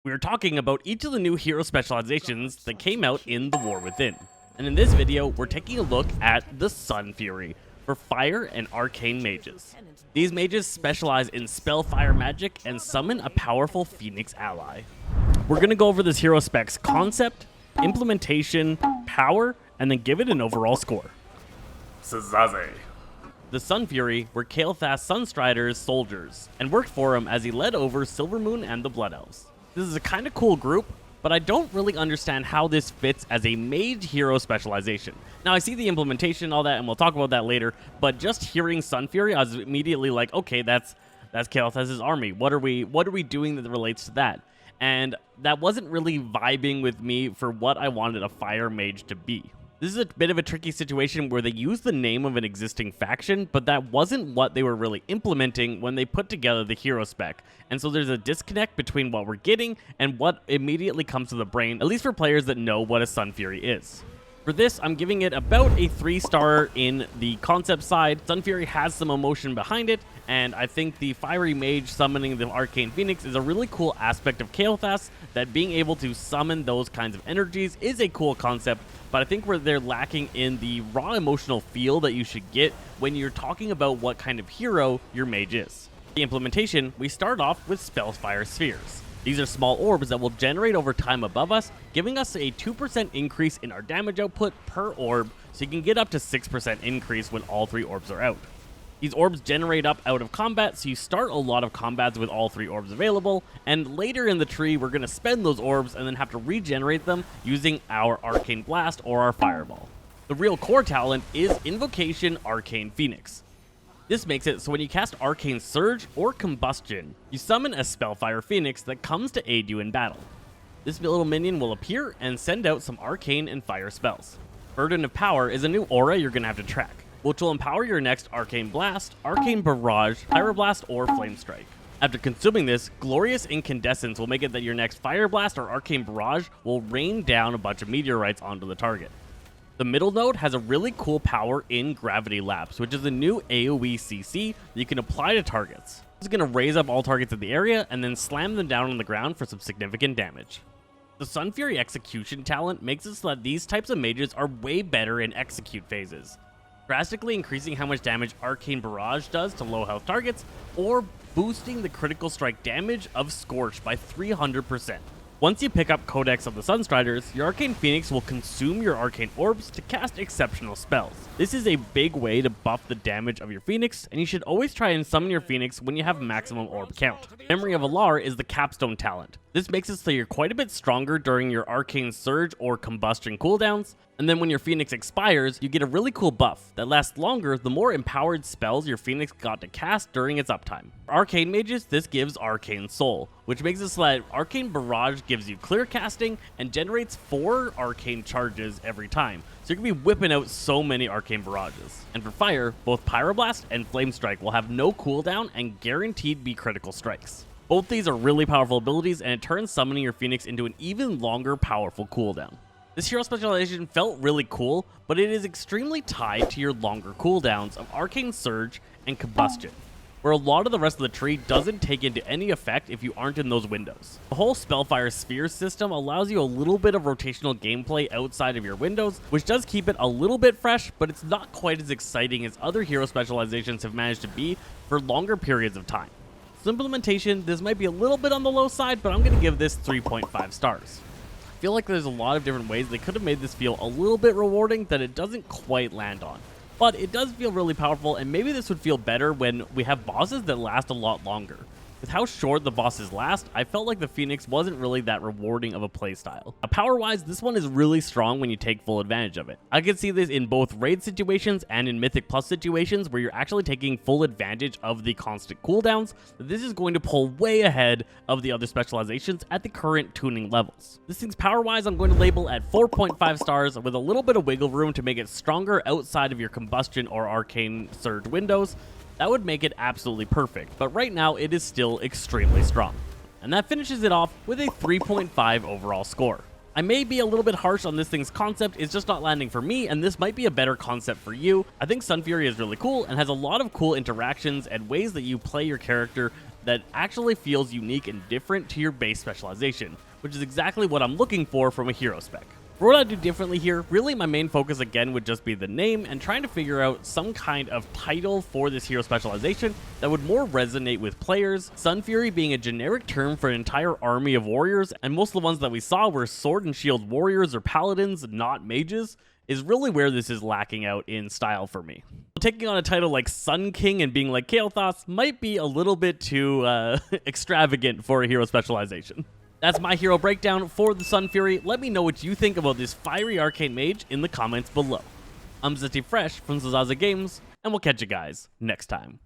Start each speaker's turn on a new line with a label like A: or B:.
A: We are talking about each of the new hero specializations that came out in the War Within. And in this video, we're taking a look at the Sunfury for fire and arcane mages. These mages specialize in spell fire magic and summon a powerful phoenix ally. We're going to go over this hero spec's concept, implementation, power, and then give it an overall score.
B: Sazaze.
A: The Sunfury were Kael'Thas Sunstrider's soldiers, and worked for him as he led over Silvermoon and the Blood Elves. This is a kind of cool group, but I don't really understand how this fits as a mage hero specialization. Now, I see the implementation and all that, and we'll talk about that later, but just hearing Sunfury, I was immediately like, okay, that's Kael'Thas' army. What are we doing that relates to that? And that wasn't really vibing with me for what I wanted a fire mage to be. This is a bit of a tricky situation where they use the name of an existing faction, but that wasn't what they were really implementing when they put together the hero spec. And so there's a disconnect between what we're getting and what immediately comes to the brain, at least for players that know what a Sunfury is. For this, I'm giving it about a 3-star in the concept side. Sunfury has some emotion behind it, and I think the fiery mage summoning the arcane phoenix is a really cool aspect of Kael'Thas, that being able to summon those kinds of energies is a cool concept, but I think where they're lacking in the raw emotional feel that you should get when you're talking about what kind of hero your mage is. The implementation, we start off with Spellfire Spheres. These are small orbs that will generate over time above us, giving us a 2% increase in our damage output per orb, so you can get up to 6% increase when all 3 orbs are out. These orbs generate up out of combat, so you start a lot of combats with all 3 orbs available, and later in the tree we're going to spend those orbs and then have to regenerate them using our Arcane Blast or our Fireball. The real core talent is Invocation Arcane Phoenix. This makes it so when you cast Arcane Surge or Combustion, you summon a Spellfire Phoenix that comes to aid you in battle. This little minion will appear and send out some arcane and fire spells. Burden of Power is a new aura you're going to have to track, which will empower your next Arcane Blast, Arcane Barrage, Pyroblast, or Flame Strike. After consuming this, Glorious Incandescence will make it that your next Fire Blast or Arcane Barrage will rain down a bunch of meteorites onto the target. The middle node has a really cool power in Gravity Lapse, which is a new AoE CC that you can apply to targets. This is going to raise up all targets in the area and then slam them down on the ground for some significant damage. The Sunfury Execution talent makes it so that these types of mages are way better in execute phases, drastically increasing how much damage Arcane Barrage does to low health targets, or boosting the critical strike damage of Scorch by 300%. Once you pick up Codex of the Sunstriders, your Arcane Phoenix will consume your Arcane Orbs to cast exceptional spells. This is a big way to buff the damage of your Phoenix, and you should always try and summon your Phoenix when you have maximum orb count. Memory of Alar is the capstone talent. This makes it so you're quite a bit stronger during your Arcane Surge or Combustion cooldowns, and then when your Phoenix expires, you get a really cool buff that lasts longer the more empowered spells your Phoenix got to cast during its uptime. For Arcane Mages, this gives Arcane Soul, which makes it so that Arcane Barrage gives you clear casting and generates 4 Arcane charges every time, so you can be whipping out so many Arcane Barrages. And for Fire, both Pyroblast and Flame Strike will have no cooldown and guaranteed be critical strikes. Both these are really powerful abilities, and it turns summoning your Phoenix into an even longer powerful cooldown. This hero specialization felt really cool, but it is extremely tied to your longer cooldowns of Arcane Surge and Combustion, where a lot of the rest of the tree doesn't take into any effect if you aren't in those windows. The whole Spellfire Sphere system allows you a little bit of rotational gameplay outside of your windows, which does keep it a little bit fresh, but it's not quite as exciting as other hero specializations have managed to be for longer periods of time. So implementation, this might be a little bit on the low side, but I'm going to give this 3.5 stars. I feel like there's a lot of different ways they could have made this feel a little bit rewarding that it doesn't quite land on. But it does feel really powerful, and maybe this would feel better when we have bosses that last a lot longer. With how short the bosses last, I felt like the Phoenix wasn't really that rewarding of a playstyle. Power-wise, this one is really strong when you take full advantage of it. I could see this in both raid situations and in Mythic Plus situations where you're actually taking full advantage of the constant cooldowns. This is going to pull way ahead of the other specializations at the current tuning levels. This thing's power-wise, I'm going to label at 4.5 stars with a little bit of wiggle room to make it stronger outside of your Combustion or Arcane Surge windows. That would make it absolutely perfect, but right now it is still extremely strong. And that finishes it off with a 3.5 overall score. I may be a little bit harsh on this thing's concept, it's just not landing for me, and this might be a better concept for you. I think Sunfury is really cool and has a lot of cool interactions and ways that you play your character that actually feels unique and different to your base specialization, which is exactly what I'm looking for from a hero spec. For what I do differently here, really my main focus again would just be the name and trying to figure out some kind of title for this hero specialization that would more resonate with players, Sunfury being a generic term for an entire army of warriors, and most of the ones that we saw were sword and shield warriors or paladins, not mages, is really where this is lacking out in style for me. Taking on a title like Sun King and being like Kael'Thas might be a little bit too extravagant for a hero specialization. That's my hero breakdown for the Sunfury. Let me know what you think about this fiery arcane mage in the comments below. I'm Zeti Fresh from Zazaze Games, and we'll catch you guys next time.